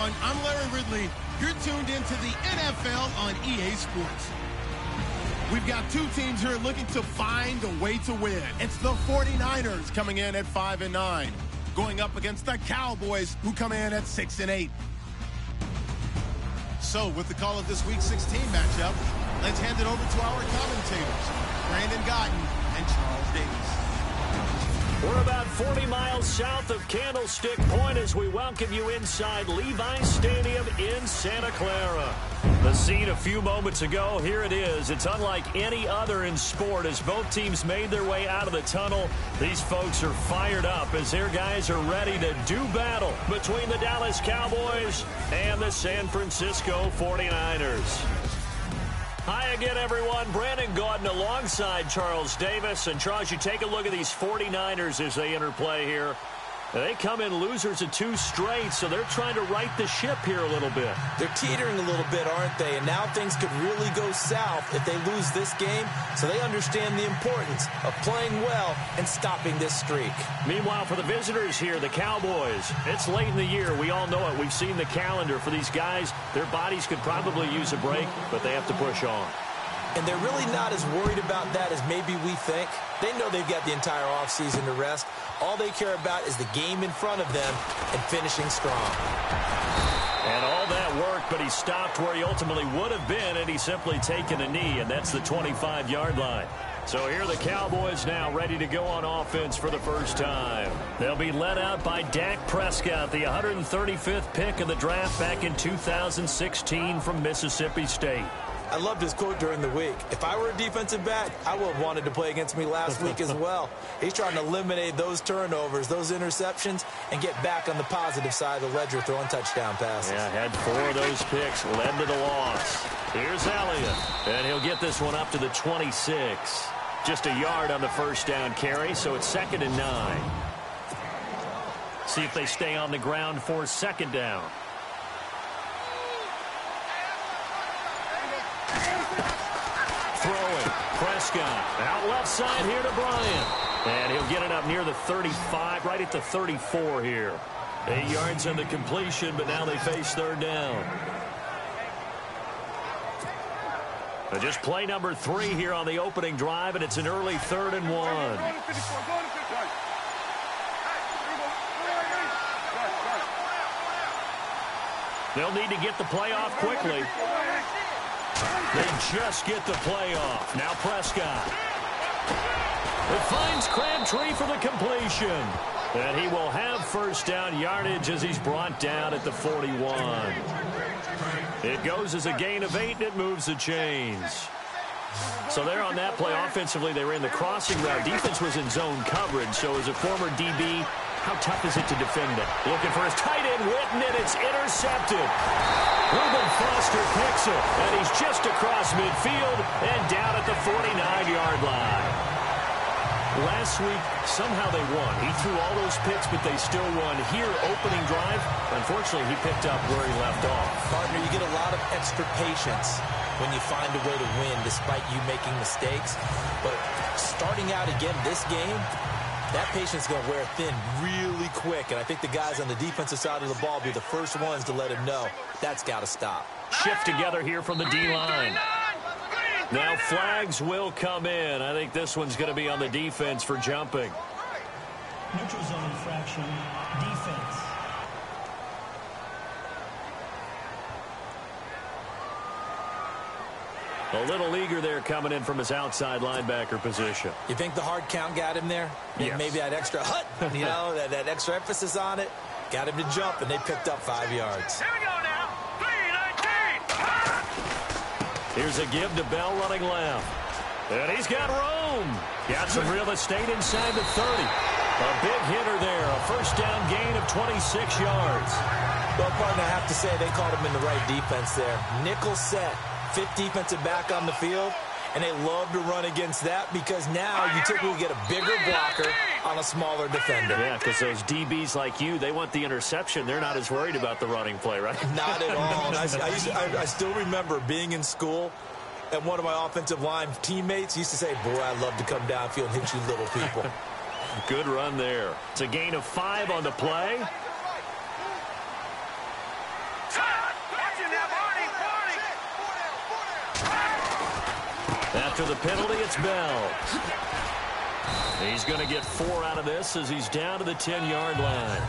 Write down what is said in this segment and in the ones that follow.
everyone. I'm Larry Ridley. You're tuned into the NFL on EA Sports. We've got two teams here looking to find a way to win. It's the 49ers coming in at 5-9, going up against the Cowboys, who come in at 6-8. So, with the call of this Week 16 matchup, let's hand it over to our commentators, Brandon Gotten and Charles Davis. We're about 40 miles south of Candlestick Point as we welcome you inside Levi's Stadium in Santa Clara. The scene a few moments ago, here it is. It's unlike any other in sport as both teams made their way out of the tunnel. These folks are fired up as their guys are ready to do battle between the Dallas Cowboys and the San Francisco 49ers. Hi again, everyone. Brandon Gaudin alongside Charles Davis. And, Charles, you take a look at these 49ers as they interplay here. They come in losers of 2 straight, so they're trying to right the ship here a little bit. They're teetering a little bit, aren't they? And now things could really go south if they lose this game, so they understand the importance of playing well and stopping this streak. Meanwhile, for the visitors here, the Cowboys, it's late in the year. We all know it. We've seen the calendar for these guys. Their bodies could probably use a break, but they have to push on. And they're really not as worried about that as maybe we think. They know they've got the entire offseason to rest. All they care about is the game in front of them and finishing strong. And all that work, but he stopped where he ultimately would have been, and he's simply taken a knee, and that's the 25-yard line. So here are the Cowboys now ready to go on offense for the first time. They'll be led out by Dak Prescott, the 135th pick of the draft back in 2016 from Mississippi State. I loved his quote during the week. If I were a defensive back, I would have wanted to play against me last week as well. He's trying to eliminate those turnovers, those interceptions, and get back on the positive side of the ledger throwing touchdown passes. Yeah, had 4 of those picks, led to the loss. Here's Elliott, and he'll get this one up to the 26. Just a yard on the first down carry, so it's 2nd and 9. See if they stay on the ground for 2nd down. Throwing, Prescott, out left side here to Bryant. And he'll get it up near the 35, right at the 34 here. 8 yards on the completion, but now they face 3rd down. Just play number 3 here on the opening drive, and it's an early 3rd and 1. They'll need to get the play off quickly. They just get the play off. Now Prescott. It finds Crabtree for the completion. And he will have 1st down yardage as he's brought down at the 41. It goes as a gain of 8, and it moves the chains. So there on that play, offensively, they ran the crossing route. Defense was in zone coverage, so as a former DB, how tough is it to defend it? Looking for his tight end, Witten, and it's intercepted. Reuben Foster picks it, and he's just across midfield and down at the 49-yard line. Last week, somehow they won. He threw all those picks, but they still won. Here, opening drive, unfortunately, he picked up where he left off. Partner, you get a lot of extra patience when you find a way to win despite you making mistakes. But starting out again this game, that patience is going to wear thin really quick. And I think the guys on the defensive side of the ball will be the first ones to let him know that's got to stop. Shift together here from the D-line. Now flags will come in. I think this one's going to be on the defense for jumping. Neutral zone infraction, defense. A little eager there coming in from his outside linebacker position. You think the hard count got him there? Yes. Maybe that extra you know, that extra emphasis on it got him to jump, and they picked up 5 yards. Here we go now. 3-19. Here's a give to Bell running left. And he's got room. Got some real estate inside the 30. A big hitter there. A 1st down gain of 26 yards. Well, partner, I have to say they called him in the right defense there. Nickel set. 5th defensive back on the field, and they love to run against that because now you typically get a bigger blocker on a smaller defender. Yeah, because those DBs like you, they want the interception. They're not as worried about the running play, right? Not at all. And I still remember being in school, and one of my offensive line teammates used to say, boy, I'd love to come downfield and hit you little people. Good run there. It's a gain of 5 on the play. After the penalty, it's Bell. He's going to get 4 out of this as he's down to the 10-yard line.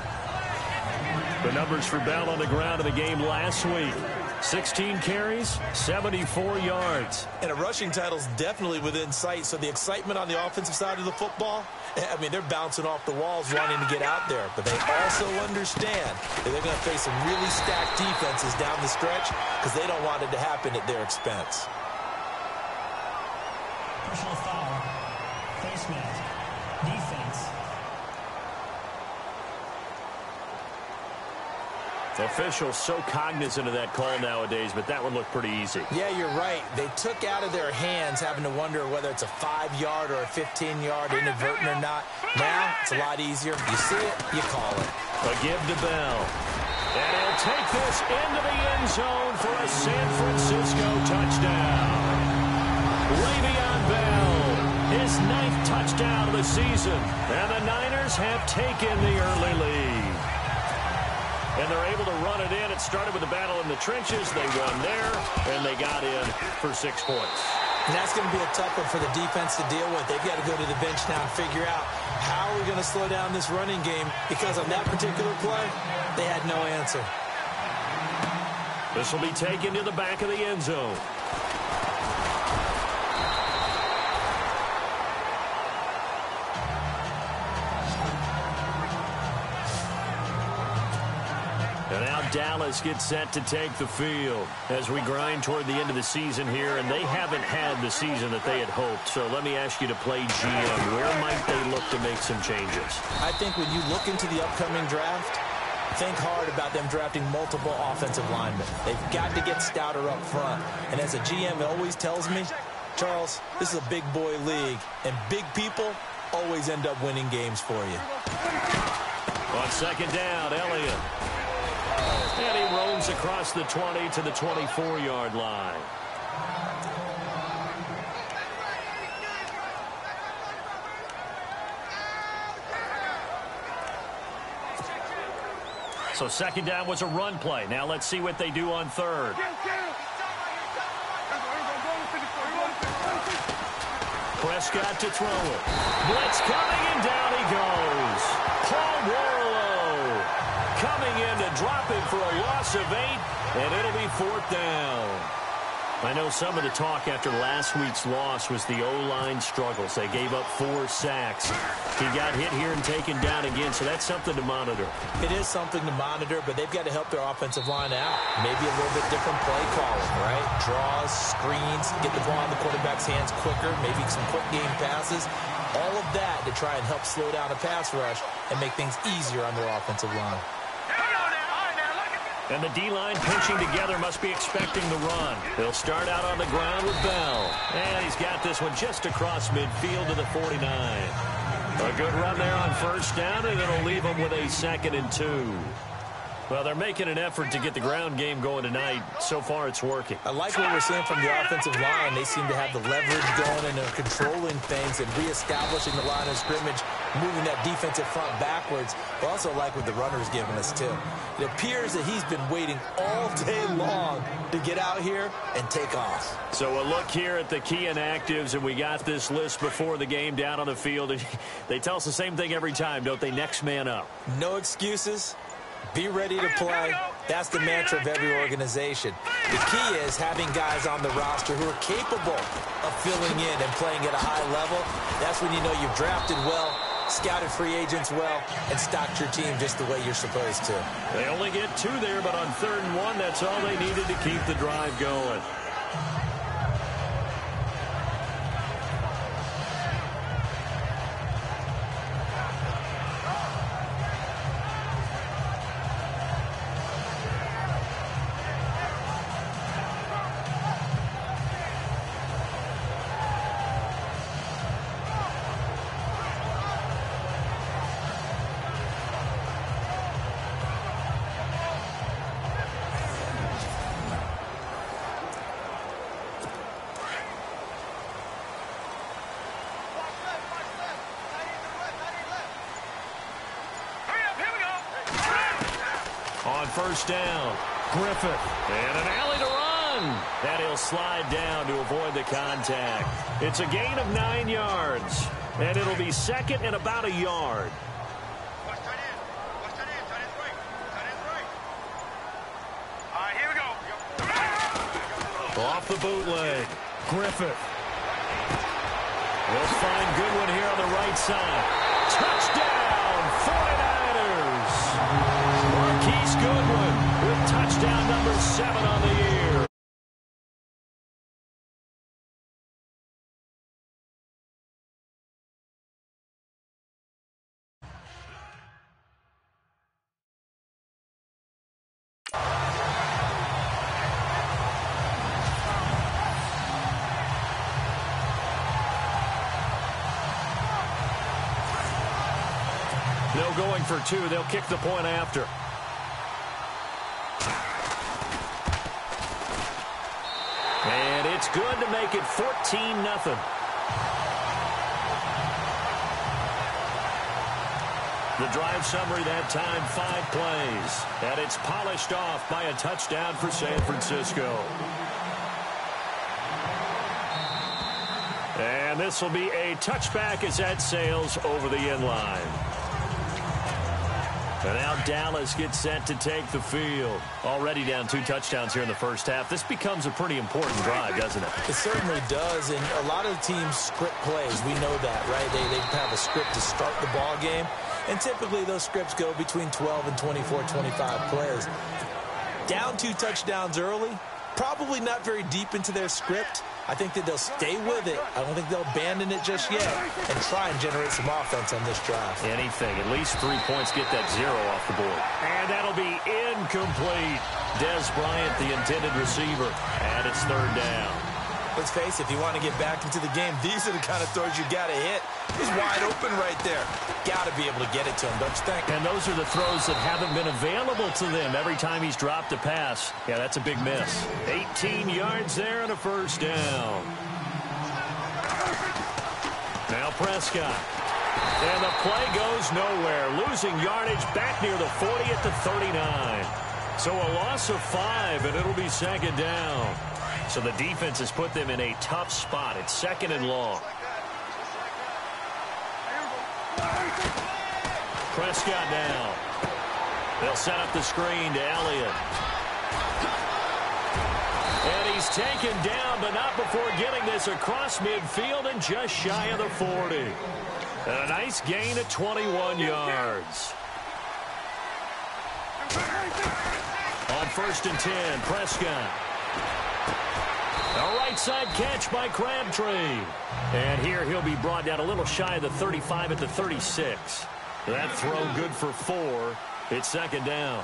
The numbers for Bell on the ground in the game last week. 16 carries, 74 yards. And a rushing title's definitely within sight, so the excitement on the offensive side of the football, I mean, they're bouncing off the walls wanting to get out there. But they also understand that they're going to face some really stacked defenses down the stretch because they don't want it to happen at their expense. Personal foul. Face mask. Defense. Officials so cognizant of that call nowadays, but that one looked pretty easy. Yeah, you're right. They took out of their hands having to wonder whether it's a 5-yard or a 15-yard inadvertent or not. Now, it's a lot easier. You see it, you call it. A give to Bell. And he'll take this into the end zone for a San Francisco touchdown. Le'Veon Bell, his 9th touchdown of the season. And the Niners have taken the early lead. And they're able to run it in. It started with a battle in the trenches. They won there, and they got in for 6 points. And that's going to be a tough one for the defense to deal with. They've got to go to the bench now and figure out how are we going to slow down this running game, because on that particular play, they had no answer. This will be taken to the back of the end zone. And now Dallas gets set to take the field as we grind toward the end of the season here, and they haven't had the season that they had hoped. So let me ask you to play GM. Where might they look to make some changes? I think when you look into the upcoming draft, think hard about them drafting multiple offensive linemen. They've got to get stouter up front. And as a GM, it always tells me, Charles, this is a big boy league, and big people always end up winning games for you. On second down, Elliott. And he roams across the 20 to the 24-yard line. So second down was a run play. Now let's see what they do on third. Prescott to throw it. Blitz coming, and down he goes. Paul Warlow coming in to drop him for a loss of 8, and it'll be 4th down. I know some of the talk after last week's loss was the O-line struggles. They gave up 4 sacks. He got hit here and taken down again, so that's something to monitor. It is something to monitor, but they've got to help their offensive line out. Maybe a little bit different play calling, right? Draws, screens, get the ball in the quarterback's hands quicker, maybe some quick game passes. All of that to try and help slow down a pass rush and make things easier on their offensive line. And the D-line pinching together must be expecting the run. They'll start out on the ground with Bell. And he's got this one just across midfield to the 49. A good run there on first down, and it'll leave them with a 2nd and 2. Well, they're making an effort to get the ground game going tonight. So far, it's working. I like what we're seeing from the offensive line. They seem to have the leverage going, and they're controlling things and reestablishing the line of scrimmage, moving that defensive front backwards. I also like what the runner's giving us, too. It appears that he's been waiting all day long to get out here and take off. So a look here at the key inactives, and we got this list before the game down on the field. They tell us the same thing every time, don't they? Next man up. No excuses. Be ready to play. That's the mantra of every organization. The key is having guys on the roster who are capable of filling in and playing at a high level. That's when you know you've drafted well, scouted free agents well, and stocked your team just the way you're supposed to. They only get 2 there, but on 3rd and 1, that's all they needed to keep the drive going. On first down, Griffith, and an alley to run. And he'll slide down to avoid the contact. It's a gain of 9 yards. And it'll be second and about a yard. Here we go. Off the bootleg. Griffith. We'll find Goodwin here on the right side. Touchdown, 49ers. Marquise Goodwin with touchdown number 7 on the year. No going for 2. They'll kick the point after. And it's good to make it 14-0. The drive summary that time, 5 plays. And it's polished off by a touchdown for San Francisco. And this will be a touchback as that sails over the end line. And now Dallas gets set to take the field. Already down 2 touchdowns here in the first half. This becomes a pretty important drive, doesn't it? It certainly does, and a lot of the teams script plays. We know that, right? They have a script to start the ball game, and typically those scripts go between 12 and 24, 25 plays. Down 2 touchdowns early, probably not very deep into their script. I think that they'll stay with it. I don't think they'll abandon it just yet and try and generate some offense on this drive. Anything. At least 3 points, get that 0 off the board. And that'll be incomplete. Des Bryant, the intended receiver, and it's 3rd down. Let's face it, if you want to get back into the game, these are the kind of throws you got to hit. He's wide open right there. Got to be able to get it to him, don't you think? And those are the throws that haven't been available to them every time he's dropped a pass. Yeah, that's a big miss. 18 yards there and a 1st down. Now Prescott. And the play goes nowhere. Losing yardage back near the 40 at the 39. So a loss of 5, and it'll be 2nd down. So the defense has put them in a tough spot. It's 2nd and long. Prescott now. They'll set up the screen to Elliott. And he's taken down, but not before getting this across midfield and just shy of the 40. And a nice gain of 21 yards. On 1st and 10, Prescott. A right side catch by Crabtree. And here he'll be brought down a little shy of the 35 at the 36. That throw good for 4. It's 2nd down.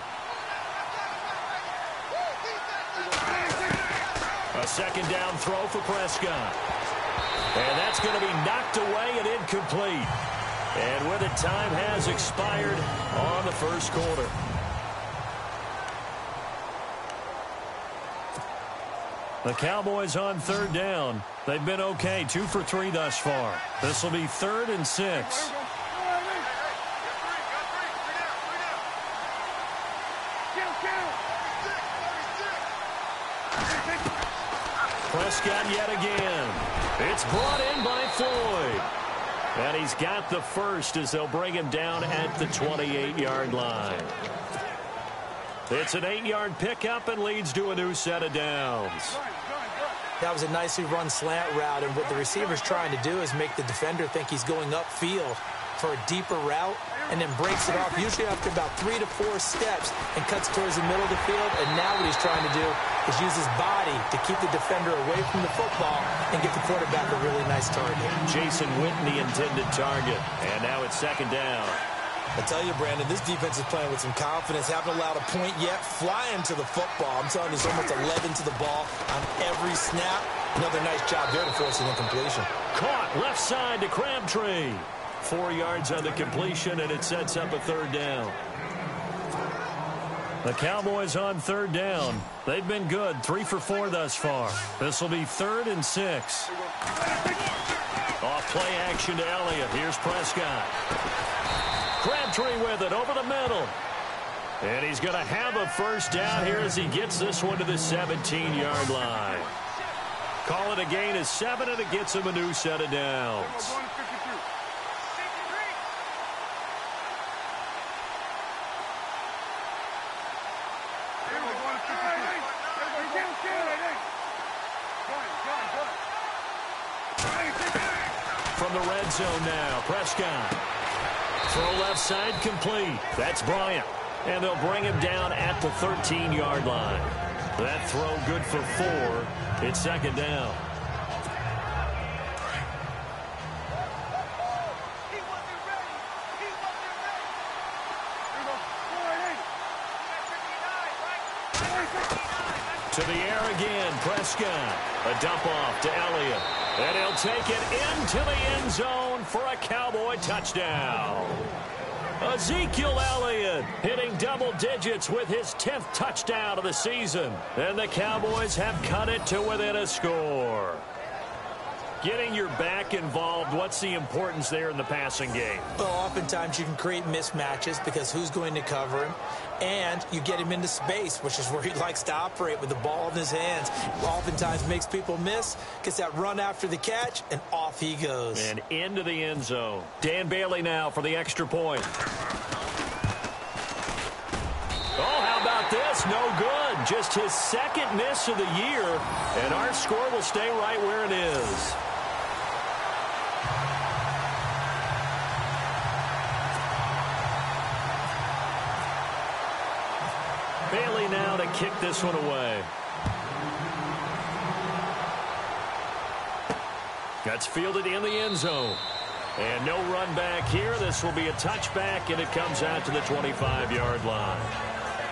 A 2nd down throw for Prescott. And that's going to be knocked away and incomplete. And with it, time has expired on the 1st quarter. The Cowboys on 3rd down. They've been okay, 2 for 3 thus far. This will be 3rd and 6. Prescott yet again. It's brought in by Floyd. And he's got the 1st as they'll bring him down at the 28-yard line. It's an 8-yard pickup and leads to a new set of downs. That was a nicely run slant route, and what the receiver's trying to do is make the defender think he's going upfield for a deeper route and then breaks it off, usually after about 3 to 4 steps, and cuts towards the middle of the field. And now what he's trying to do is use his body to keep the defender away from the football and get the quarterback a really nice target. Jason Witten, the intended target. And now it's 2nd down. I tell you, Brandon, this defense is playing with some confidence. Haven't allowed a point yet. Flying to the football. I'm telling you, it's almost 11 to the ball on every snap. Another nice job there to force an incompletion. Caught left side to Crabtree. 4 yards on the completion, and it sets up a 3rd down. The Cowboys on 3rd down. They've been good, 3 for 4 thus far. This will be 3rd and 6. Off play action to Elliott. Here's Prescott. Crabtree with it over the middle. And he's going to have a first down here as he gets this one to the 17-yard line. Call it a gain of 7, and it gets him a new set of downs. From the red zone now, Prescott. Throw left side complete. That's Bryant. And they'll bring him down at the 13-yard line. That throw good for 4. It's second down. To the air again, Prescott. A dump off to Elliott. And he'll take it into the end zone for a Cowboy touchdown. Ezekiel Elliott hitting double digits with his 10th touchdown of the season. And the Cowboys have cut it to within a score. Getting your back involved, what's the importance there in the passing game? Well, oftentimes you can create mismatches because who's going to cover him? And you get him into space, which is where he likes to operate with the ball in his hands. Oftentimes makes people miss, gets that run after the catch, and off he goes. And into the end zone. Dan Bailey now for the extra point. Oh, how about this? No good. Just his second miss of the year, and our score will stay right where it is. Bailey now to kick this one away. That's fielded in the end zone. And no run back here. This will be a touchback, and it comes out to the 25-yard line.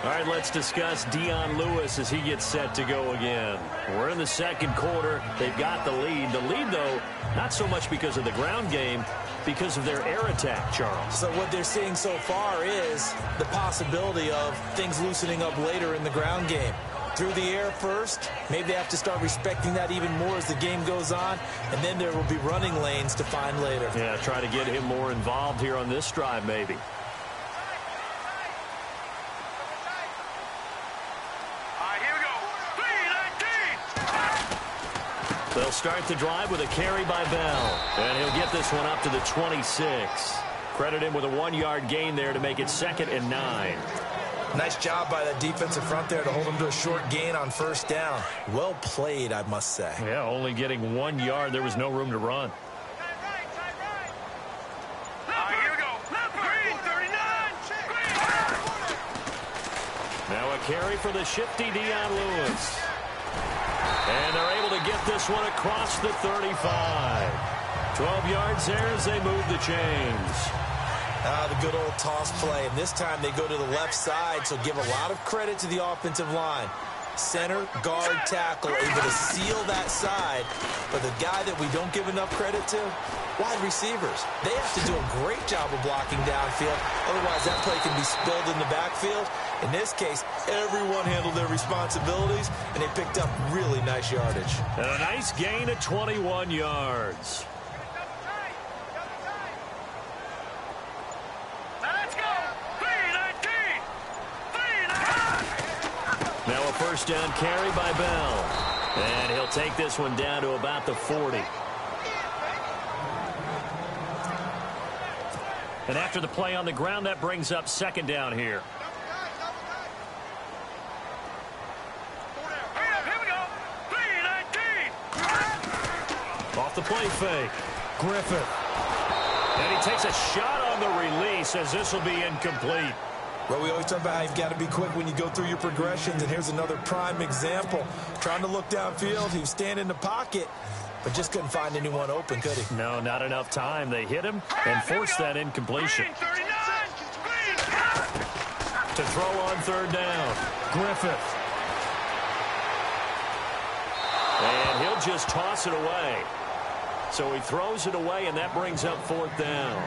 All right, let's discuss Dion Lewis as he gets set to go again. We're in the second quarter. They've got the lead. The lead, though, not so much because of the ground game, because of their air attack, Charles. So what they're seeing so far is the possibility of things loosening up later in the ground game. Through the air first, maybe they have to start respecting that even more as the game goes on, and then there will be running lanes to find later. Yeah, try to get him more involved here on this drive, maybe. They'll start the drive with a carry by Bell. And he'll get this one up to the 26. Credit him with a 1-yard gain there to make it 2nd and 9. Nice job by that defensive front there to hold him to a short gain on first down. Well played, I must say. Yeah, only getting 1 yard. There was no room to run. Here we go. Green, 39. Now a carry for the shifty Dion Lewis. And they're able to get this one across the 35. 12 yards there as they move the chains. The good old toss play. And this time they go to the left side, so give a lot of credit to the offensive line. Center, guard, tackle, able to seal that side. But the guy that we don't give enough credit to, wide receivers. They have to do a great job of blocking downfield. Otherwise, that play can be spilled in the backfield. In this case, everyone handled their responsibilities, and they picked up really nice yardage. And a nice gain of 21 yards. Now a first down carry by Bell. And he'll take this one down to about the 40. And after the play on the ground, that brings up 2nd down here. Off the play fake. Griffith. And he takes a shot on the release as this will be incomplete. Well, we always talk about how you've got to be quick when you go through your progressions, and here's another prime example. Trying to look downfield, he was standing in the pocket, but just couldn't find anyone open, could he? No, not enough time. They hit him and forced that incompletion. To throw on 3rd down, Griffith. And he'll just toss it away. So he throws it away, and that brings up 4th down.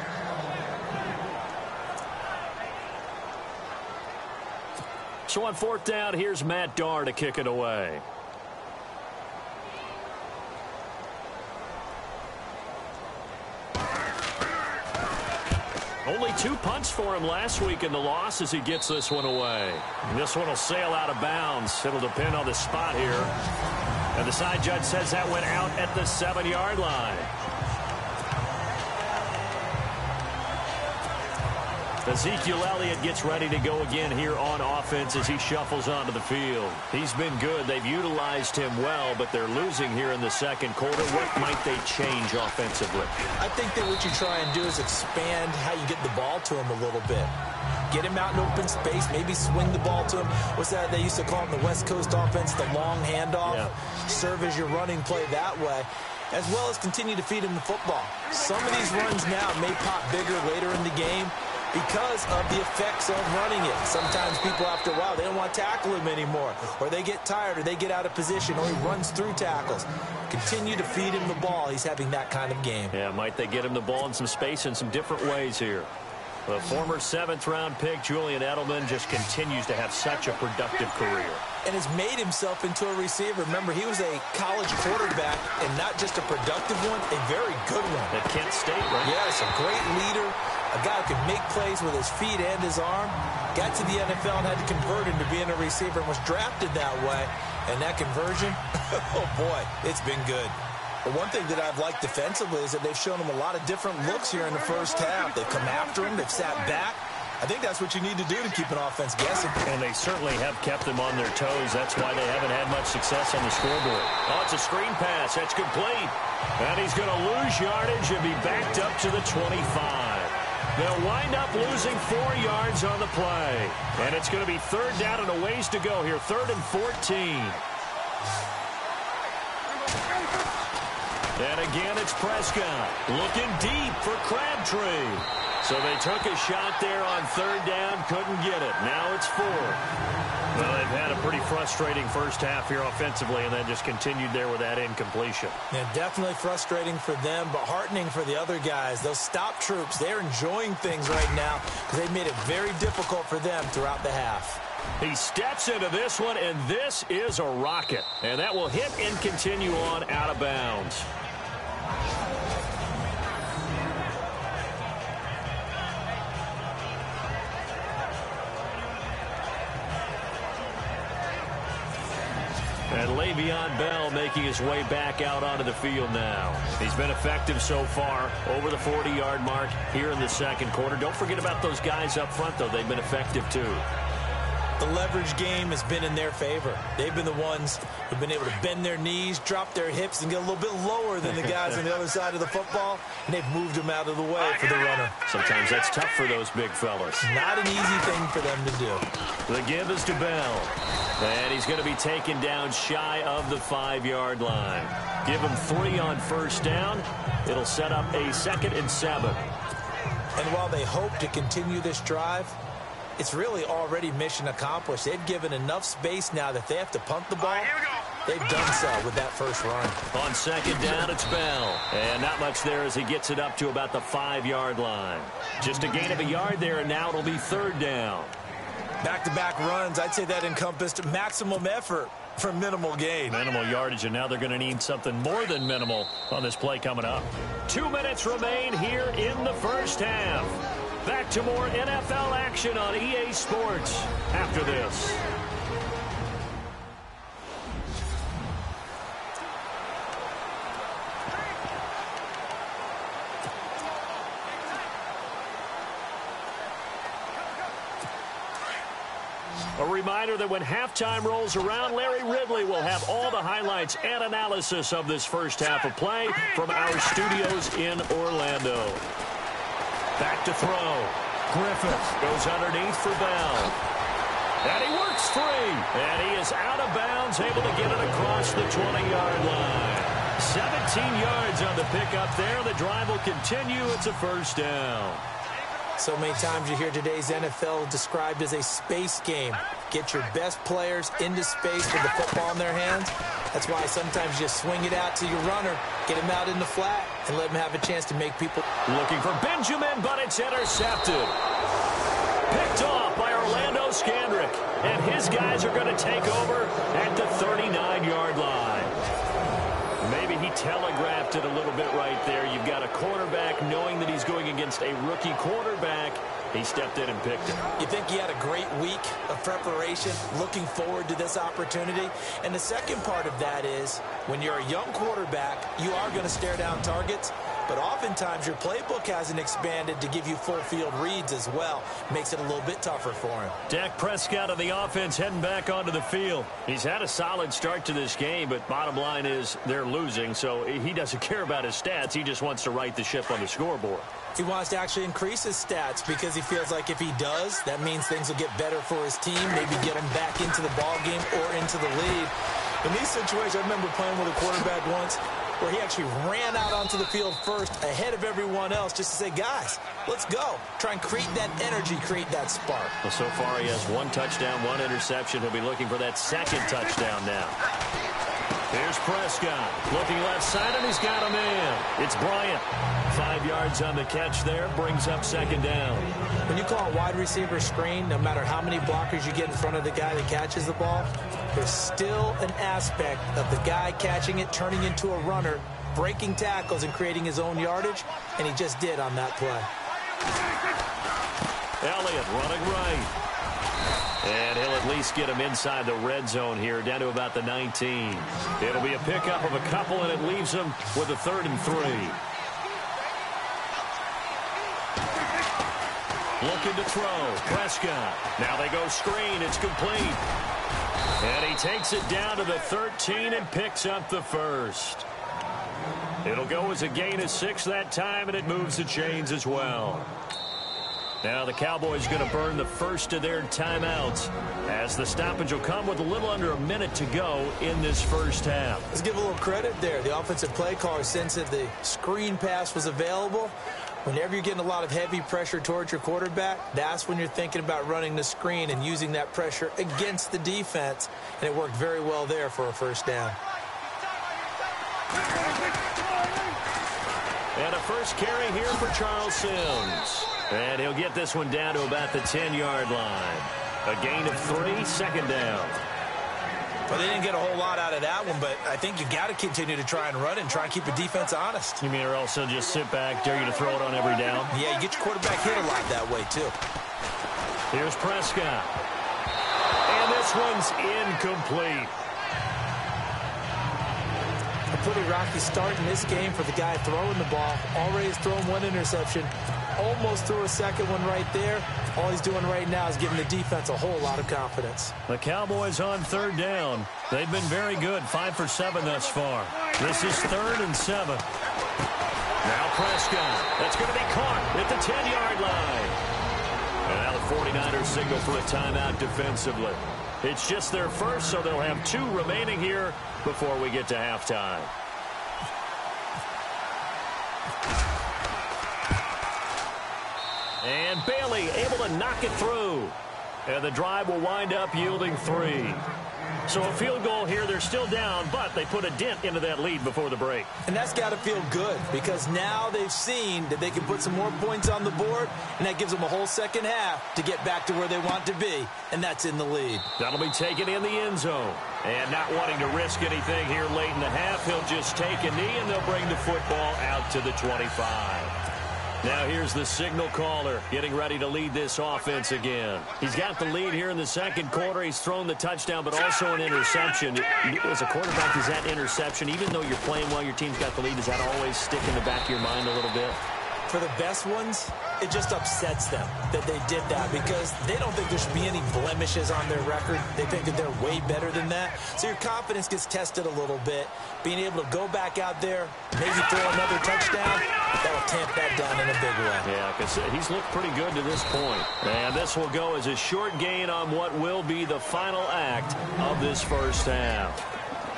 So on 4th down, here's Matt Darr to kick it away. Only 2 punts for him last week in the loss as he gets this one away. And this one will sail out of bounds. It'll depend on the spot here. And the side judge says that went out at the 7-yard line. Ezekiel Elliott gets ready to go again here on offense as he shuffles onto the field. He's been good. They've utilized him well, but they're losing here in the second quarter. What might they change offensively? I think that what you try and do is expand how you get the ball to him a little bit. Get him out in open space, maybe swing the ball to him. What's that they used to call in the West Coast offense, the long handoff? Yeah. Serve as your running play that way, as well as continue to feed him the football. Some of these runs now may pop bigger later in the game because of the effects of running it. Sometimes people, after a while, they don't want to tackle him anymore, or they get tired, or they get out of position, or he runs through tackles. Continue to feed him the ball. He's having that kind of game. Yeah, might they get him the ball in some space in some different ways here. The former 7th-round pick, Julian Edelman, just continues to have such a productive career. And has made himself into a receiver. Remember, he was a college quarterback, and not just a productive one, a very good one. At Kent State, right? Yes, a great leader, a guy who can make plays with his feet and his arm. Got to the NFL and had to convert into being a receiver and was drafted that way. And that conversion, oh boy, it's been good. But one thing that I've liked defensively is that they've shown him a lot of different looks here in the first half. They've come after him. They've sat back. I think that's what you need to do to keep an offense guessing. And they certainly have kept them on their toes. That's why they haven't had much success on the scoreboard. Oh, it's a screen pass. That's complete. And he's going to lose yardage and be backed up to the 25. They'll wind up losing 4 yards on the play. And it's going to be 3rd down and a ways to go here. 3rd and 14. And again, it's Prescott looking deep for Crabtree. So they took a shot there on 3rd down, couldn't get it. Now it's 4th. Well, they've had a pretty frustrating first half here offensively, and then just continued there with that incompletion. Yeah, definitely frustrating for them, but heartening for the other guys. Those stop troops, they're enjoying things right now because they've made it very difficult for them throughout the half. He steps into this one, and this is a rocket. And that will hit and continue on out of bounds. And Le'Veon Bell making his way back out onto the field now. He's been effective so far, over the 40-yard mark here in the second quarter. Don't forget about those guys up front, though. They've been effective, too. The leverage game has been in their favor. They've been the ones who've been able to bend their knees, drop their hips, and get a little bit lower than the guys on the other side of the football, and they've moved them out of the way for the runner. Sometimes that's tough for those big fellas. Not an easy thing for them to do. The give is to Bell. And he's going to be taken down shy of the 5-yard line. Give him 3 on 1st down. It'll set up a 2nd and 7. And while they hope to continue this drive, it's really already mission accomplished. They've given enough space now that they have to punt the ball. They've done so with that first run. On 2nd down, it's Bell. And not much there as he gets it up to about the 5-yard line. Just a gain of a yard there, and now it'll be 3rd down. Back-to-back runs, I'd say that encompassed maximum effort for minimal gain. Minimal yardage, and now they're going to need something more than minimal on this play coming up. 2 minutes remain here in the first half. Back to more NFL action on EA Sports after this. A reminder that when halftime rolls around, Larry Ridley will have all the highlights and analysis of this first half of play from our studios in Orlando. Back to throw. Griffith goes underneath for Bell. And he works free. And he is out of bounds, able to get it across the 20-yard line. 17 yards on the pickup there. The drive will continue. It's a 1st down. So many times you hear today's NFL described as a space game. Get your best players into space with the football in their hands. That's why sometimes you swing it out to your runner, get him out in the flat, and let him have a chance to make people. Looking for Benjamin, but it's intercepted. Picked off by Orlando Scandrick. And his guys are going to take over at the 39-yard line. Maybe he telegraphed it a little bit right there. You've got a quarterback knowing that he's going against a rookie quarterback. He stepped in and picked it. You think he had a great week of preparation, looking forward to this opportunity? And the second part of that is, when you're a young quarterback, you are going to stare down targets, but oftentimes your playbook hasn't expanded to give you full field reads as well. Makes it a little bit tougher for him. Dak Prescott of the offense heading back onto the field. He's had a solid start to this game, but bottom line is they're losing, so he doesn't care about his stats. He just wants to right the ship on the scoreboard. He wants to actually increase his stats because he feels like if he does, that means things will get better for his team, maybe get him back into the ball game or into the lead. In these situations, I remember playing with a quarterback once where he actually ran out onto the field first ahead of everyone else just to say, guys, let's go. Try and create that energy, create that spark. Well, so far he has 1 touchdown, 1 interception. He'll be looking for that second touchdown now. Here's Prescott looking left side, and he's got a man. It's Bryant. 5 yards on the catch there, brings up second down. When you call a wide receiver screen, no matter how many blockers you get in front of the guy that catches the ball, there's still an aspect of the guy catching it, turning into a runner, breaking tackles and creating his own yardage, and he just did on that play. Elliott running right. And he'll at least get him inside the red zone here, down to about the 19. It'll be a pickup of a couple, and it leaves him with a 3rd and 3. Looking to throw. Prescott. Now they go screen. It's complete. And he takes it down to the 13 and picks up the first. It'll go as a gain of 6 that time, and it moves the chains as well. Now the Cowboys going to burn the first of their timeouts as the stoppage will come with a little under a minute to go in this first half. Let's give a little credit there. The offensive play caller, since the screen pass was available, whenever you're getting a lot of heavy pressure towards your quarterback, that's when you're thinking about running the screen and using that pressure against the defense. And it worked very well there for a first down. And a first carry here for Charles Sims. And he'll get this one down to about the 10-yard line. A gain of 3, second down. Well, they didn't get a whole lot out of that one, but I think you got to continue to try and run and try and keep the defense honest. You mean or also just sit back, dare you to throw it on every down? Yeah, you get your quarterback hit a lot that way, too. Here's Prescott. And this one's incomplete. A pretty rocky start in this game for the guy throwing the ball. Already has thrown 1 interception. Almost threw a second one right there. All he's doing right now is giving the defense a whole lot of confidence. The Cowboys on 3rd down. They've been very good, 5 for 7 thus far. This is 3rd and 7. Now Prescott. That's going to be caught at the 10-yard line. And now the 49ers signal for a timeout defensively. It's just their first, so they'll have 2 remaining here before we get to halftime. And Bailey able to knock it through. And the drive will wind up yielding 3. So a field goal here. They're still down, but they put a dent into that lead before the break. And that's got to feel good because now they've seen that they can put some more points on the board, and that gives them a whole second half to get back to where they want to be, and that's in the lead. That'll be taken in the end zone. And not wanting to risk anything here late in the half, he'll just take a knee, and they'll bring the football out to the 25. Now here's the signal caller getting ready to lead this offense again. He's got the lead here in the second quarter. He's thrown the touchdown, but also an interception. As a quarterback, is that interception, even though you're playing well, your team's got the lead, does that always stick in the back of your mind a little bit? For the best ones, it just upsets them that they did that because they don't think there should be any blemishes on their record. They think that they're way better than that. So your confidence gets tested a little bit. Being able to go back out there, maybe throw another touchdown, that'll tamp that down in a big way. Yeah, because he's looked pretty good to this point. And this will go as a short gain on what will be the final act of this first half.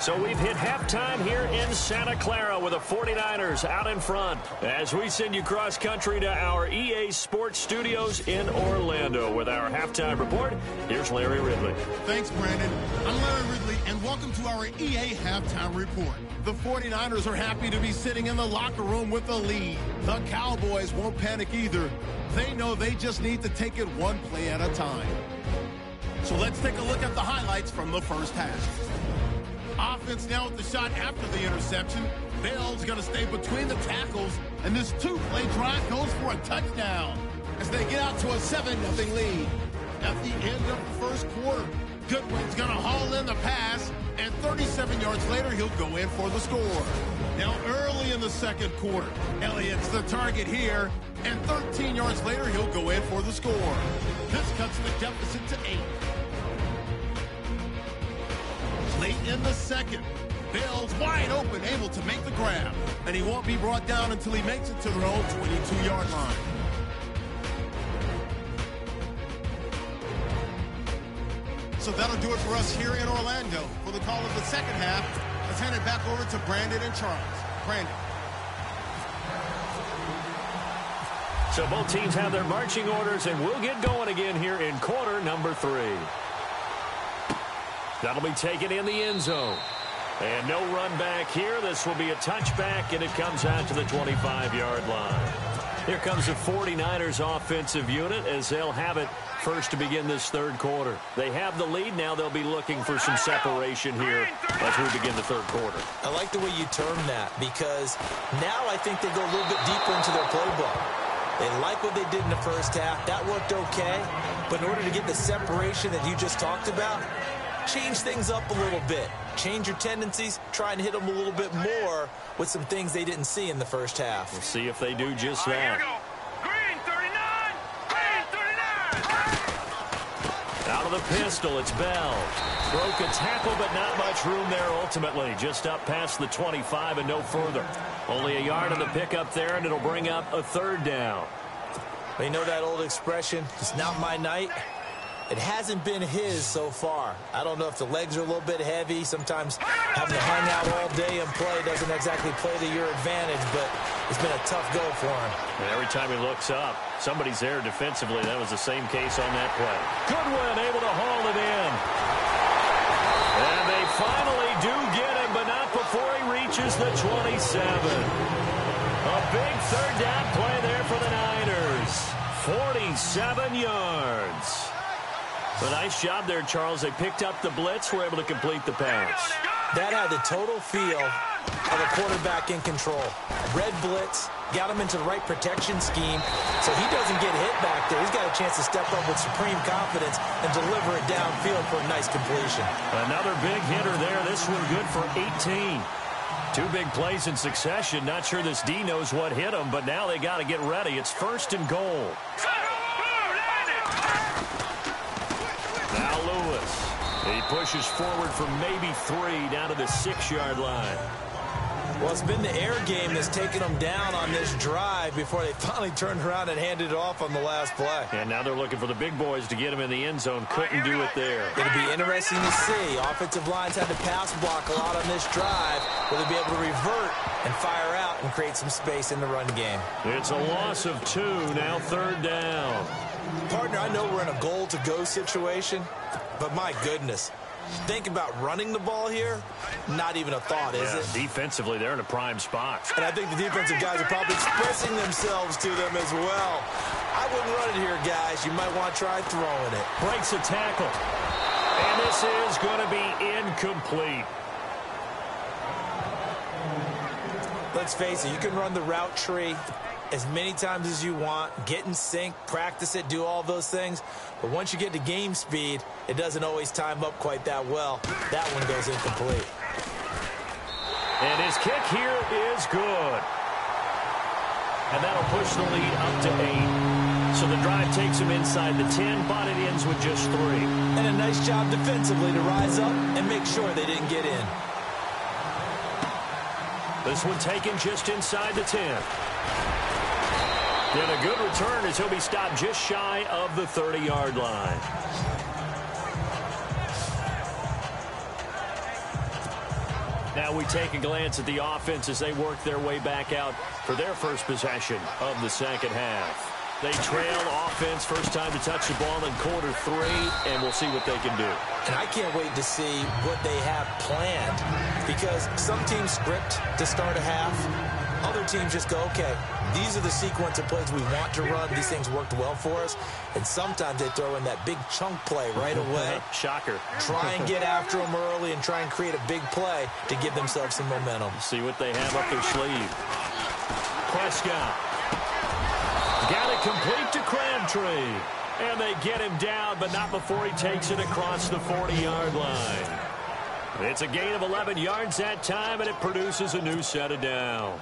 So we've hit halftime here in Santa Clara with the 49ers out in front. As we send you cross-country to our EA Sports Studios in Orlando with our halftime report, here's Larry Ridley. Thanks, Brandon. I'm Larry Ridley, and welcome to our EA Halftime Report. The 49ers are happy to be sitting in the locker room with the lead. The Cowboys won't panic either. They know they just need to take it one play at a time. So let's take a look at the highlights from the first half. Offense now with the shot after the interception. Bell's going to stay between the tackles, and this two-play drive goes for a touchdown as they get out to a 7-0 lead. At the end of the first quarter, Goodwin's going to haul in the pass, and 37 yards later, he'll go in for the score. Now, early in the second quarter, Elliott's the target here, and 13 yards later, he'll go in for the score. This cuts the deficit to 8. Late in the second, Bell's wide open, able to make the grab, and he won't be brought down until he makes it to their own 22-yard line. So that'll do it for us here in Orlando. For the call of the second half, let's hand it back over to Brandon and Charles. Brandon. So both teams have their marching orders, and we'll get going again here in quarter number 3. That'll be taken in the end zone. And no run back here. This will be a touchback, and it comes out to the 25-yard line. Here comes the 49ers offensive unit as they'll have it first to begin this third quarter. They have the lead. Now they'll be looking for some separation here as we begin the third quarter. I like the way you term that, because now I think they go a little bit deeper into their playbook. They like what they did in the first half. That worked okay. But in order to get the separation that you just talked about, change things up a little bit. Change your tendencies. Try and hit them a little bit more with some things they didn't see in the first half. We'll see if they do just that. Green 39! Green 39! Out of the pistol, it's Bell. Broke a tackle, but not much room there ultimately. Just up past the 25 and no further. Only a yard on the pickup there, and it'll bring up a third down. You know that old expression, it's not my night? It hasn't been his so far. I don't know if the legs are a little bit heavy. Sometimes having to hang out all day and play doesn't exactly play to your advantage, but it's been a tough go for him. And every time he looks up, somebody's there defensively. That was the same case on that play. Goodwin able to haul it in. And they finally do get him, but not before he reaches the 27. A big third down play there for the Niners. 47 yards. A nice job there, Charles. They picked up the blitz, were able to complete the pass. That had the total feel of a quarterback in control. Red blitz, got him into the right protection scheme, so he doesn't get hit back there. He's got a chance to step up with supreme confidence and deliver it downfield for a nice completion. Another big hitter there. This one good for 18. Two big plays in succession. Not sure this D knows what hit him, but now they got to get ready. It's first and goal. Now Lewis. He pushes forward for maybe 3 down to the 6-yard line. Well, it's been the air game that's taken them down on this drive before they finally turned around and handed it off on the last play. And now they're looking for the big boys to get him in the end zone. Couldn't do it there. It'll be interesting to see. Offensive lines had to pass block a lot on this drive. Will they be able to revert and fire out and create some space in the run game? It's a loss of 2. Now third down. Partner, I know we're in a goal-to-go situation, but my goodness. Think about running the ball here. Not even a thought, is it? Defensively, they're in a prime spot. And I think the defensive guys are probably expressing themselves to them as well. I wouldn't run it here, guys. You might want to try throwing it. Breaks a tackle. And this is going to be incomplete. Let's face it, you can run the route tree as many times as you want, get in sync, practice it, do all those things. But once you get to game speed, it doesn't always time up quite that well. That one goes incomplete. And his kick here is good. And that'll push the lead up to 8. So the drive takes him inside the 10, but it ends with just 3. And a nice job defensively to rise up and make sure they didn't get in. This one taken just inside the 10. And a good return as he'll be stopped just shy of the 30-yard line. Now we take a glance at the offense as they work their way back out for their first possession of the second half. They trail offense, first time to touch the ball in quarter 3, and we'll see what they can do. And I can't wait to see what they have planned, because some teams script to start a half. Other teams just go, okay, these are the sequence of plays we want to run. These things worked well for us. And sometimes they throw in that big chunk play right away. Shocker. Try and get after them early and try and create a big play to give themselves some momentum. See what they have up their sleeve. Prescott. Got it complete to Crabtree. And they get him down, but not before he takes it across the 40-yard line. It's a gain of 11 yards that time, and it produces a new set of downs.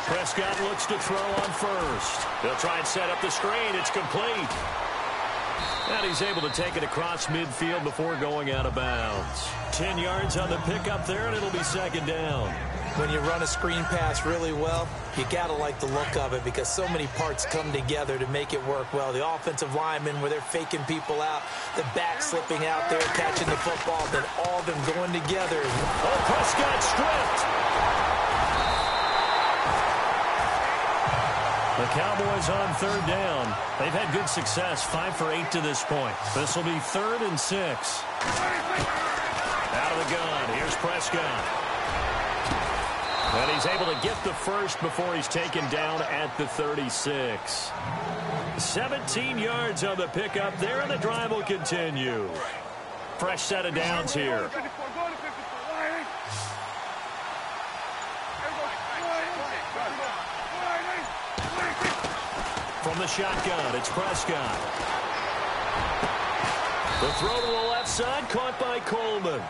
Prescott looks to throw on first. They'll try and set up the screen. It's complete. And he's able to take it across midfield before going out of bounds. 10 yards on the pickup there, and it'll be second down. When you run a screen pass really well, you got to like the look of it because so many parts come together to make it work well. The offensive linemen, where they're faking people out, the back slipping out there, catching the football, then all of them going together. Oh, Prescott stripped. The Cowboys on third down. They've had good success, 5 for 8 to this point. This will be 3rd and 6. Out of the gun, here's Prescott. And he's able to get the first before he's taken down at the 36. 17 yards on the pickup there, and the drive will continue. Fresh set of downs here. From the shotgun, it's Prescott. The throw to the left side, caught by Coleman.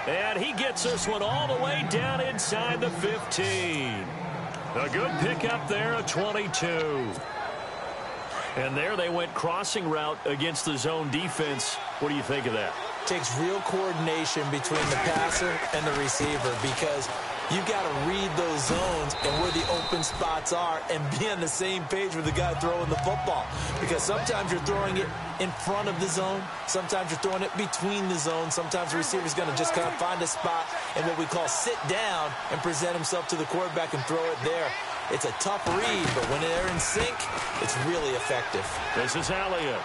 And he gets this one all the way down inside the 15. A good pickup there, a 22. And there they went crossing route against the zone defense. What do you think of that? Takes real coordination between the passer and the receiver because you got to read those zones and where the open spots are and be on the same page with the guy throwing the football. Because sometimes you're throwing it in front of the zone. Sometimes you're throwing it between the zones. Sometimes the receiver's going to just kind of find a spot and what we call sit down and present himself to the quarterback and throw it there. It's a tough read, but when they're in sync, it's really effective. This is Elliott.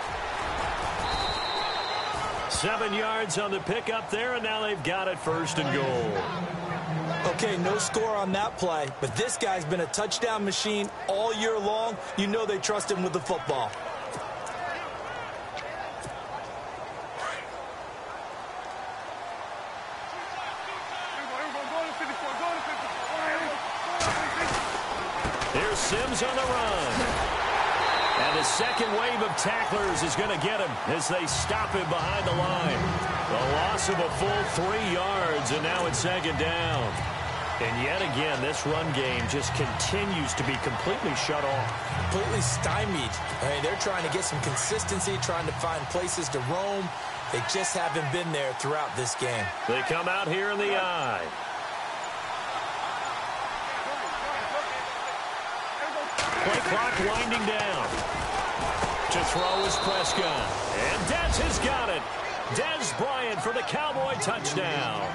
7 yards on the pickup there, and now they've got it 1st and goal. Okay, no score on that play, but this guy's been a touchdown machine all year long. You know they trust him with the football. Here's Sims on the run. And his second wave of tacklers is going to get him as they stop him behind the line. A loss of a full 3 yards, and now it's second down. And yet again, this run game just continues to be completely shut off. Completely stymied. I mean, they're trying to get some consistency, trying to find places to roam. They just haven't been there throughout this game. They come out here in the eye. Play clock winding down. To throw is Prescott. And Dez has got it. Dez Bryant for the Cowboy touchdown.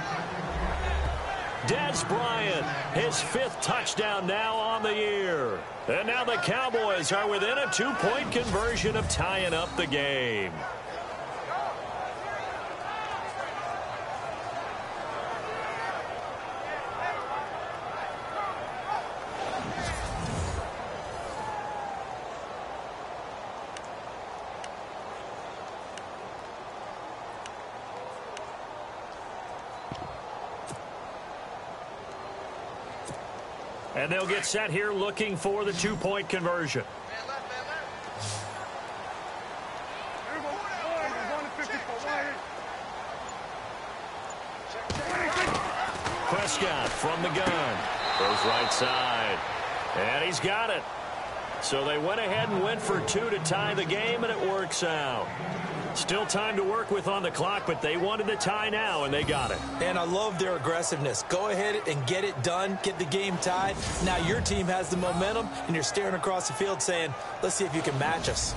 Dez Bryant, his 5th touchdown now on the year. And now the Cowboys are within a 2-point conversion of tying up the game. And they'll get set here looking for the 2-point conversion. Prescott from the gun. Goes right side. And he's got it. So they went ahead and went for 2 to tie the game, and it works out. Still time to work with on the clock, but they wanted the tie now, and they got it. And I love their aggressiveness. Go ahead and get it done, get the game tied. Now your team has the momentum, and you're staring across the field saying, let's see if you can match us.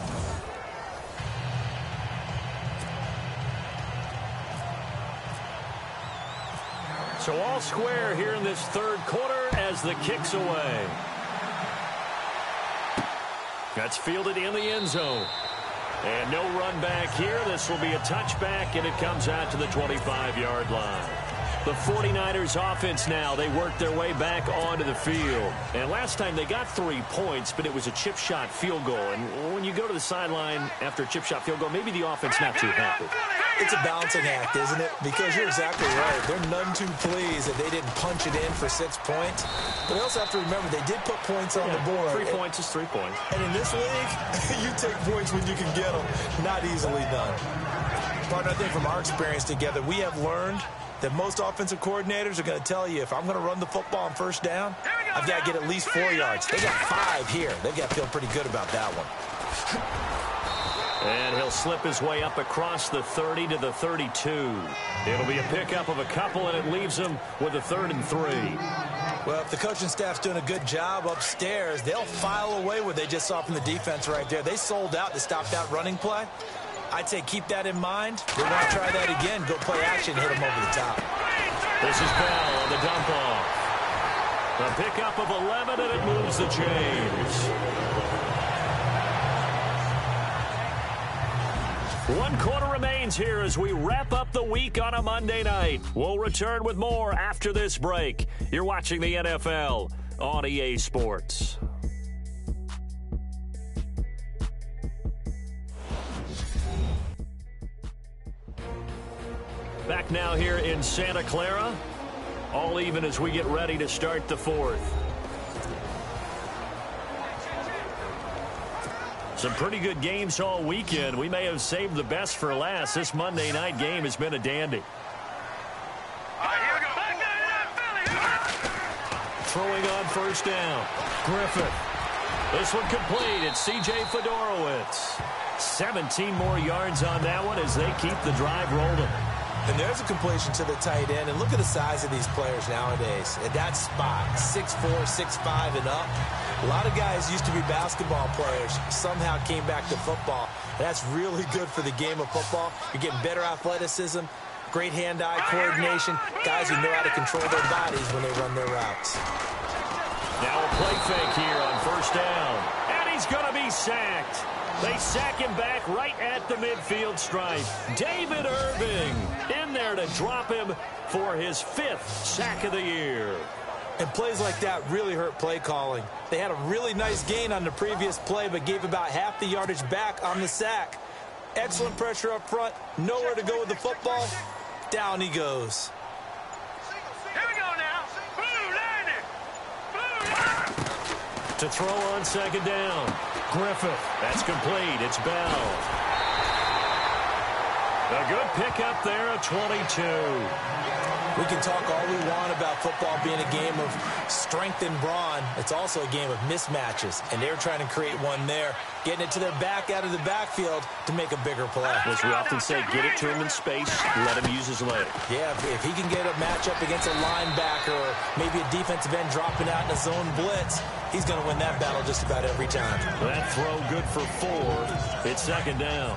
So all square here in this 3rd quarter as the kick's away. That's fielded in the end zone. And no run back here. This will be a touchback, and it comes out to the 25-yard line. The 49ers offense now, they work their way back onto the field. And last time they got 3 points, but it was a chip shot field goal. And when you go to the sideline after a chip shot field goal, maybe the offense not too happy. It's a balancing act, isn't it? Because you're exactly right. They're none too pleased that they didn't punch it in for 6 points. But they also have to remember they did put points on the board. 3 points is 3 points. And in this league, you take points when you can get them. Not easily done. Partner, I think from our experience together, we have learned that most offensive coordinators are going to tell you, if I'm going to run the football on first down, I've got to get at least 4 yards. They got 5 here. They've got to feel pretty good about that one. And he'll slip his way up across the 30 to the 32. It'll be a pickup of a couple, and it leaves him with a 3rd and 3. Well, if the coaching staff's doing a good job upstairs, they'll file away what they just saw from the defense right there. They sold out to stop that running play. I'd say keep that in mind. They want to try that again. Go play action, hit them over the top. This is Bell on the dump off. A pickup of 11, and it moves the chains. 1 quarter remains here as we wrap up the week on a Monday night. We'll return with more after this break. You're watching the NFL on EA Sports. Back now here in Santa Clara. All even as we get ready to start the 4th. Some pretty good games all weekend. We may have saved the best for last. This Monday night game has been a dandy. Throwing on first down. Griffith. This one complete. It's C.J. Fedorowicz. 17 more yards on that one as they keep the drive rolling. And there's a completion to the tight end. And look at the size of these players nowadays. At that spot, 6'4", 6'5", and up. A lot of guys used to be basketball players, somehow came back to football. That's really good for the game of football. You're getting better athleticism, great hand-eye coordination, guys who know how to control their bodies when they run their routes. Now a play fake here on first down. And he's going to be sacked. They sack him back right at the midfield stripe. David Irving in there to drop him for his 5th sack of the year. And plays like that really hurt play calling. They had a really nice gain on the previous play, but gave about half the yardage back on the sack. Excellent pressure up front. Nowhere to go with the football. Down he goes. Here we go now. Blue landing. Blue. To throw on second down. Griffith. That's complete. It's Bell. A good pickup there at 22. We can talk all we want about football being a game of strength and brawn. It's also a game of mismatches, and they're trying to create one there, getting it to their back out of the backfield to make a bigger play. As we often say, get it to him in space, let him use his leg. Yeah, if he can get a matchup against a linebacker or maybe a defensive end dropping out in a zone blitz, he's going to win that battle just about every time. That throw good for 4. It's second down.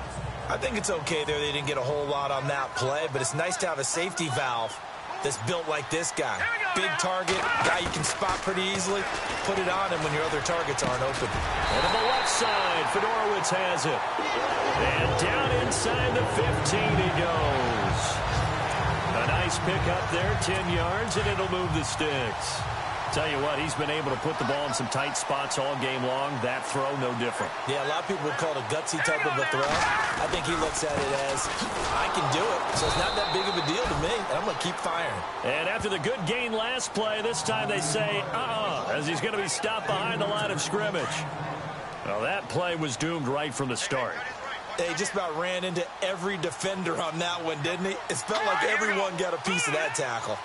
I think it's okay there. They didn't get a whole lot on that play, but it's nice to have a safety valve that's built like this guy. Big target, guy you can spot pretty easily. Put it on him when your other targets aren't open. And to the left side, Fedorowicz has it. And down inside the 15 he goes. A nice pickup there, 10 yards, and it'll move the sticks. Tell you what, he's been able to put the ball in some tight spots all game long. That throw, no different. Yeah, a lot of people would call it a gutsy type of a throw. I think he looks at it as, I can do it, so it's not that big of a deal to me, and I'm going to keep firing. And after the good gain last play, this time they say, as he's going to be stopped behind the line of scrimmage. Well, that play was doomed right from the start. They just about ran into every defender on that one, didn't he? It felt like everyone got a piece of that tackle.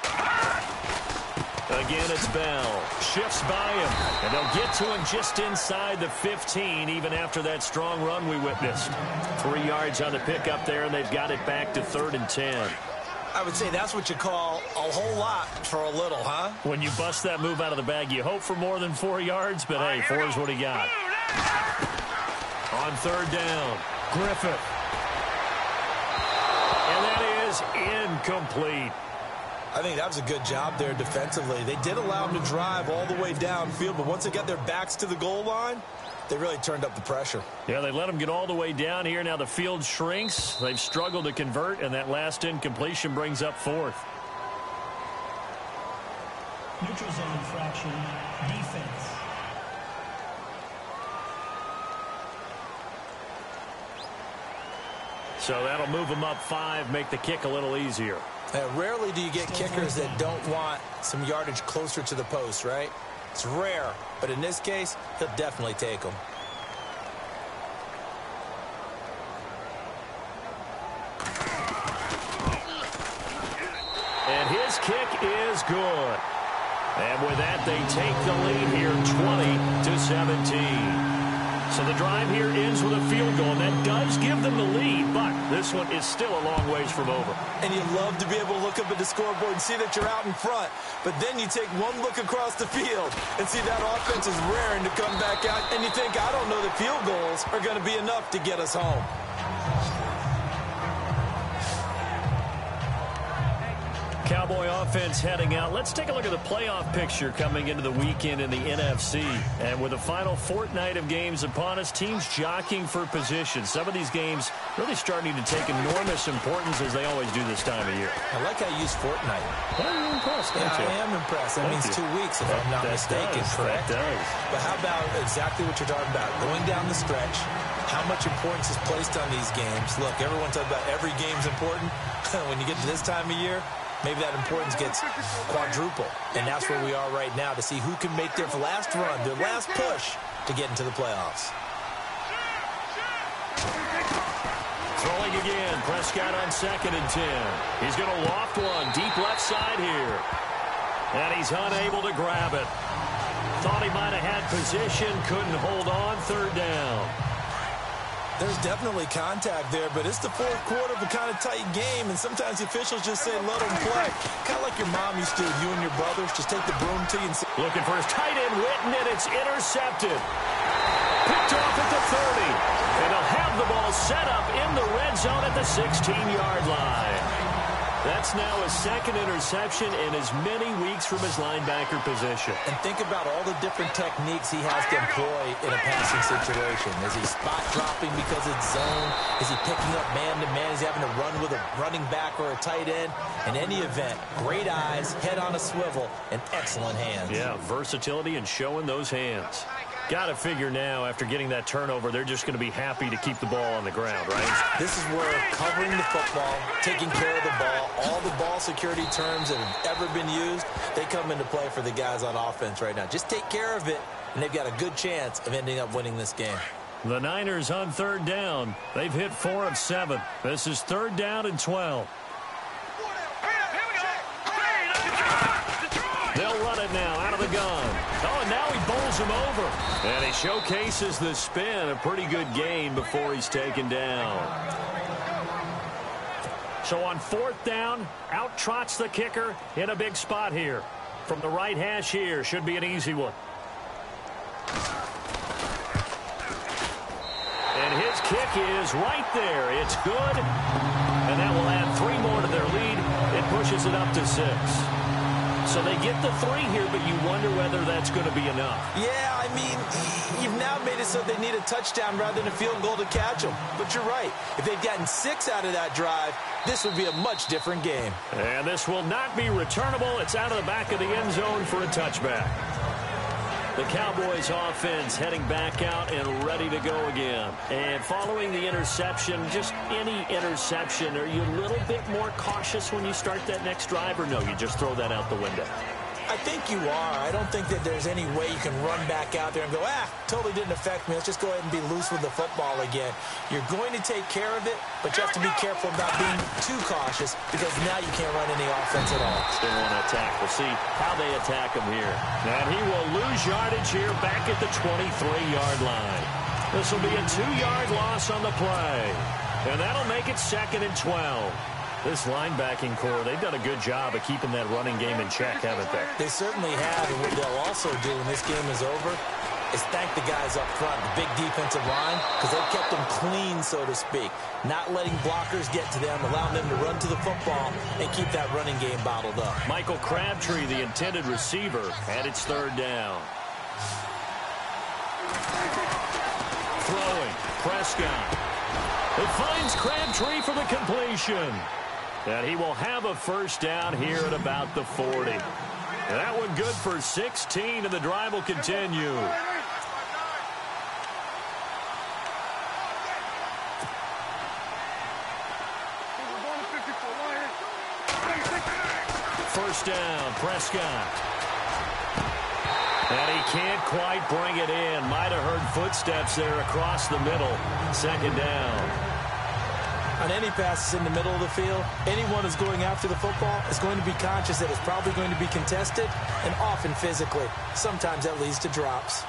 Again, it's Bell. Shifts by him. And they'll get to him just inside the 15, even after that strong run we witnessed. 3 yards on the pickup there, and they've got it back to 3rd and 10. I would say that's what you call a whole lot for a little, huh? When you bust that move out of the bag, you hope for more than 4 yards, but hey, 4 is what he got. On 3rd down, Griffith. And that is incomplete. I think that was a good job there defensively. They did allow them to drive all the way downfield, but once they got their backs to the goal line, They really turned up the pressure. Yeah, they let them get all the way down here. Now the field shrinks. They've struggled to convert, and that last incompletion brings up fourth. Neutral zone infraction, defense. So that'll move them up 5, make the kick a little easier. Rarely do you get kickers that don't want some yardage closer to the post, right? It's rare, but in this case, he'll definitely take them. And his kick is good. And with that, they take the lead here 20-17. So the drive here ends with a field goal, and that does give them the lead, but this one is still a long ways from over. And you love to be able to look up at the scoreboard and see that you're out in front, but then you take one look across the field and see that offense is raring to come back out, and you think, I don't know that field goals are going to be enough to get us home. Cowboy offense heading out. Let's take a look at the playoff picture coming into the weekend in the NFC. And with the final fortnight of games upon us, teams jockeying for position. Some of these games really starting to take enormous importance as they always do this time of year. I like how you use fortnight. Well, you're impressed, aren't you? I am impressed. That means 2 weeks, if I'm not mistaken, correct? That does. But how about exactly what you're talking about? Going down the stretch, how much importance is placed on these games. Look, everyone talks about every game's important. When you get to this time of year, maybe that importance gets quadruple. And that's where we are right now to see who can make their last run, their last push to get into the playoffs. Throwing again. Prescott on 2nd and 10. He's going to loft one deep left side here. And he's unable to grab it. Thought he might have had position, couldn't hold on. 3rd down. There's definitely contact there, but it's the 4th quarter of a kind of tight game, and sometimes the officials just say, let them play. Kind of like your mom used to, you and your brothers, just take the broom to you and say, looking for his tight end, Witten, and it's intercepted. Picked off at the 30, and he'll have the ball set up in the red zone at the 16-yard line. That's now his 2nd interception in as many weeks from his linebacker position. And think about all the different techniques he has to employ in a passing situation. Is he spot dropping because it's zone? Is he picking up man-to-man? Is he having to run with a running back or a tight end? In any event, great eyes, head on a swivel, and excellent hands. Yeah, versatility and showing those hands. Got to figure now, after getting that turnover, they're just going to be happy to keep the ball on the ground, right? This is where covering the football, taking care of the ball, all the ball security terms that have ever been used, they come into play for the guys on offense right now. Just take care of it, and they've got a good chance of ending up winning this game. The Niners on 3rd down. They've hit 4 of 7. This is 3rd down and 12. They'll run it now out of the gun. Oh, and now he bowls him over. And he showcases the spin. A pretty good gain before he's taken down. So on 4th down, out trots the kicker in a big spot here. From the right hash here, should be an easy one. And his kick is right there. It's good. And that will add 3 more to their lead. It pushes it up to 6. So they get the 3 here, but you wonder whether that's going to be enough. Yeah, I mean, you've now made it so they need a touchdown rather than a field goal to catch them. But you're right. If they'd gotten 6 out of that drive, this would be a much different game. And this will not be returnable. It's out of the back of the end zone for a touchback. The Cowboys offense heading back out and ready to go again. And following the interception, just any interception, are you a little bit more cautious when you start that next drive, or no, you just throw that out the window? I think you are. I don't think that there's any way you can run back out there and go, totally didn't affect me. Let's just go ahead and be loose with the football again. You're going to take care of it, but you have to be careful about being too cautious because now you can't run any offense at all. Still want to attack. We'll see how they attack him here. And he will lose yardage here back at the 23-yard line. This will be a 2-yard loss on the play. And that'll make it 2nd and 12. This linebacking core, they've done a good job of keeping that running game in check, haven't they? They certainly have, and what they'll also do when this game is over is thank the guys up front, the big defensive line, because they've kept them clean, so to speak. Not letting blockers get to them, allowing them to run to the football and keep that running game bottled up. Michael Crabtree, the intended receiver, and it's 3rd down. Throwing. Prescott. It finds Crabtree for the completion. And he will have a first down here at about the 40. That one good for 16, and the drive will continue. First down, Prescott. And he can't quite bring it in. Might have heard footsteps there across the middle. Second down. On any passes in the middle of the field, anyone who's going after the football is going to be conscious that it's probably going to be contested, and often physically. Sometimes that leads to drops.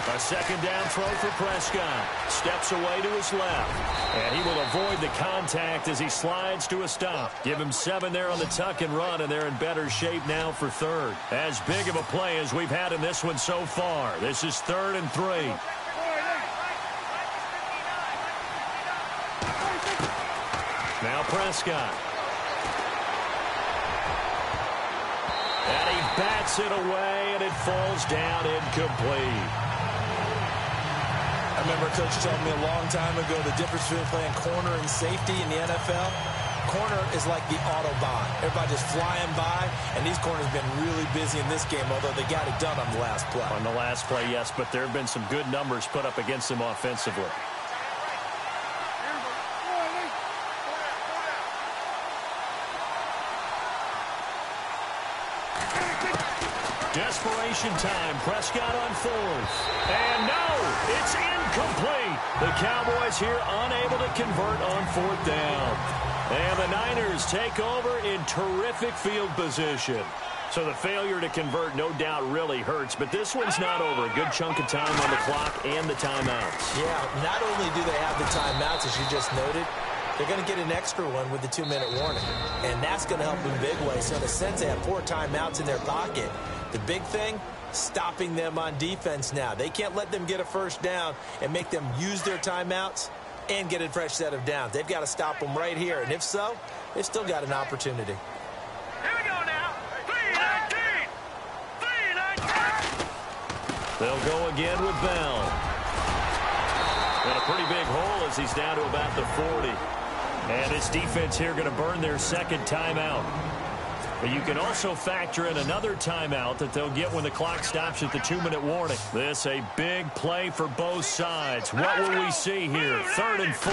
A second down throw for Prescott. Steps away to his left. And he will avoid the contact as he slides to a stop. Give him 7 there on the tuck and run, and they're in better shape now for third. As big of a play as we've had in this one so far. This is 3rd and 3. Now Prescott. And he bats it away, and it falls down incomplete. I remember Coach told me a long time ago the difference between playing corner and safety in the NFL. Corner is like the Autobahn. Everybody just flying by, and these corners have been really busy in this game, although they got it done on the last play. On the last play, yes, but there have been some good numbers put up against them offensively. Desperation time. Prescott on 4th. And no, it's incomplete. The Cowboys here unable to convert on 4th down. And the Niners take over in terrific field position. So the failure to convert no doubt really hurts, but this one's not over. A good chunk of time on the clock and the timeouts. Yeah, not only do they have the timeouts, as you just noted, they're going to get an extra one with the 2-minute warning. And that's going to help in big ways. So in a sense, they have 4 timeouts in their pocket. The big thing, stopping them on defense now. They can't let them get a first down and make them use their timeouts and get a fresh set of downs. They've got to stop them right here. And if so, they've still got an opportunity. Here we go now. 3-19. 3-19. They'll go again with Bell. And a pretty big hole as he's down to about the 40. And this defense here going to burn their second timeout. But you can also factor in another timeout that they'll get when the clock stops at the 2-minute warning. This a big play for both sides. What will we see here? 3rd and 4.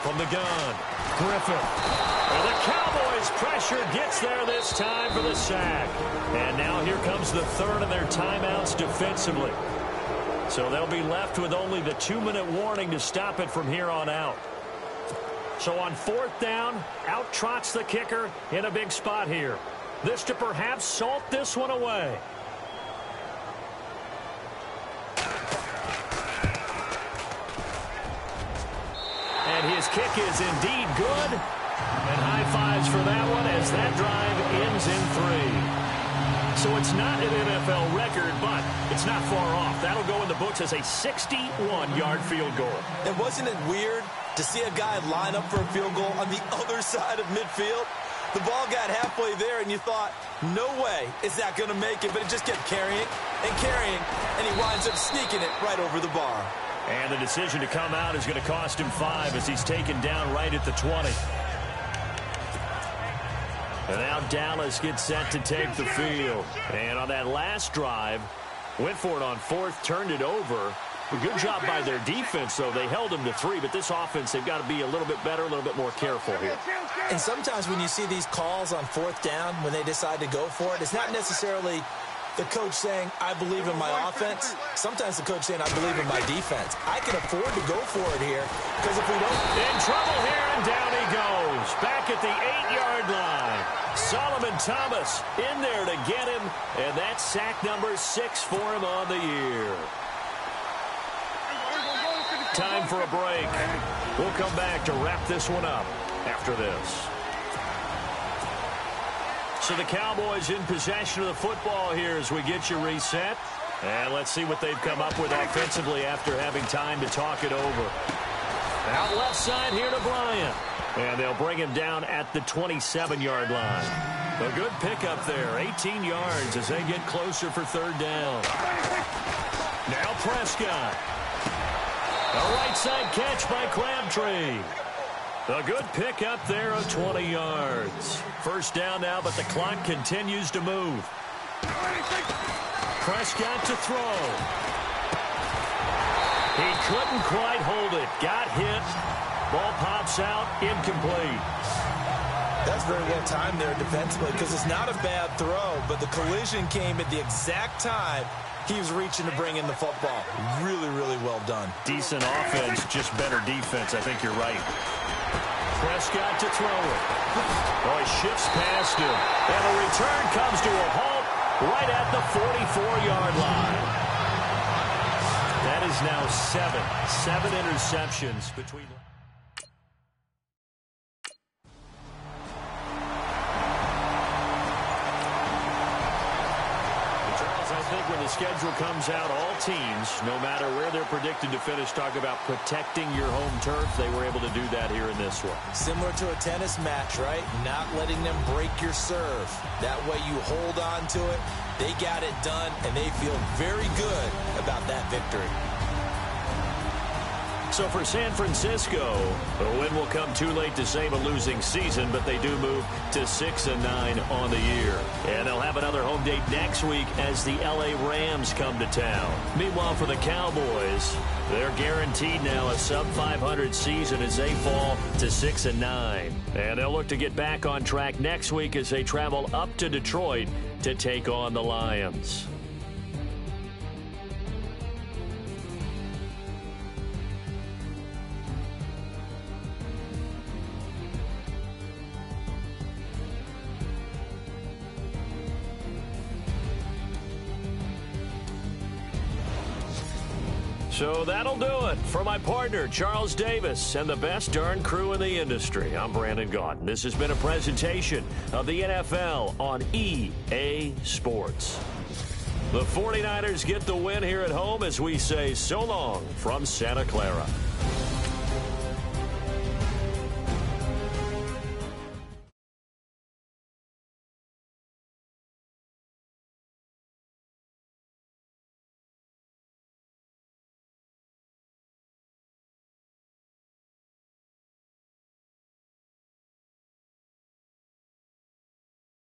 From the gun, Griffin. And the Cowboys pressure gets there this time for the sack. And now here comes the 3rd of their timeouts defensively. So they'll be left with only the 2-minute warning to stop it from here on out. So on 4th down, out trots the kicker in a big spot here. This to perhaps salt this one away. And his kick is indeed good. And high fives for that one as that drive ends in 3. So it's not an NFL record, but it's not far off. That'll go in the books as a 61-yard field goal. And wasn't it weird to see a guy line up for a field goal on the other side of midfield? The ball got halfway there, and you thought, no way is that going to make it. But it just kept carrying and carrying, and he winds up sneaking it right over the bar. And the decision to come out is going to cost him 5 as he's taken down right at the 20. And now Dallas gets set to take the field. And on that last drive, went for it on 4th, turned it over. A good job by their defense, though. They held them to 3, but this offense, they've got to be a little bit better, a little bit more careful here. And sometimes when you see these calls on 4th down, when they decide to go for it, it's not necessarily the coach saying, I believe in my offense. Sometimes the coach saying, I believe in my defense. I can afford to go for it here, because if we don't... In trouble here, and down he goes. Back at the 8-yard line. Solomon Thomas in there to get him, and that's sack number 6 for him on the year. Time for a break. We'll come back to wrap this one up after this. So the Cowboys in possession of the football here as we get you reset. And let's see what they've come up with offensively after having time to talk it over. Out left side here to Bryant. And they'll bring him down at the 27-yard line. A good pickup there, 18 yards as they get closer for third down. Now Prescott. A right side catch by Crabtree. A good pickup there of 20 yards. First down now, but the clock continues to move. Prescott to throw. He couldn't quite hold it. Got hit. Ball pops out, incomplete. That's very well timed there defensively because it's not a bad throw, but the collision came at the exact time he was reaching to bring in the football. Really, really well done. Decent offense, just better defense. I think you're right. Prescott to throw it. Oh, he shifts past him. And the return comes to a halt right at the 44-yard line. That is now seven interceptions between... I think when the schedule comes out, all teams, no matter where they're predicted to finish, talk about protecting your home turf. They were able to do that here in this one. Similar to a tennis match, right? Not letting them break your serve. That way you hold on to it. They got it done, and they feel very good about that victory. So for San Francisco, a win will come too late to save a losing season, but they do move to 6-9 on the year. And they'll have another home date next week as the LA Rams come to town. Meanwhile, for the Cowboys, they're guaranteed now a sub-500 season as they fall to 6-9. And they'll look to get back on track next week as they travel up to Detroit to take on the Lions. So that'll do it. For my partner, Charles Davis, and the best darn crew in the industry, I'm Brandon Gaudin. This has been a presentation of the NFL on EA Sports. The 49ers get the win here at home as we say so long from Santa Clara.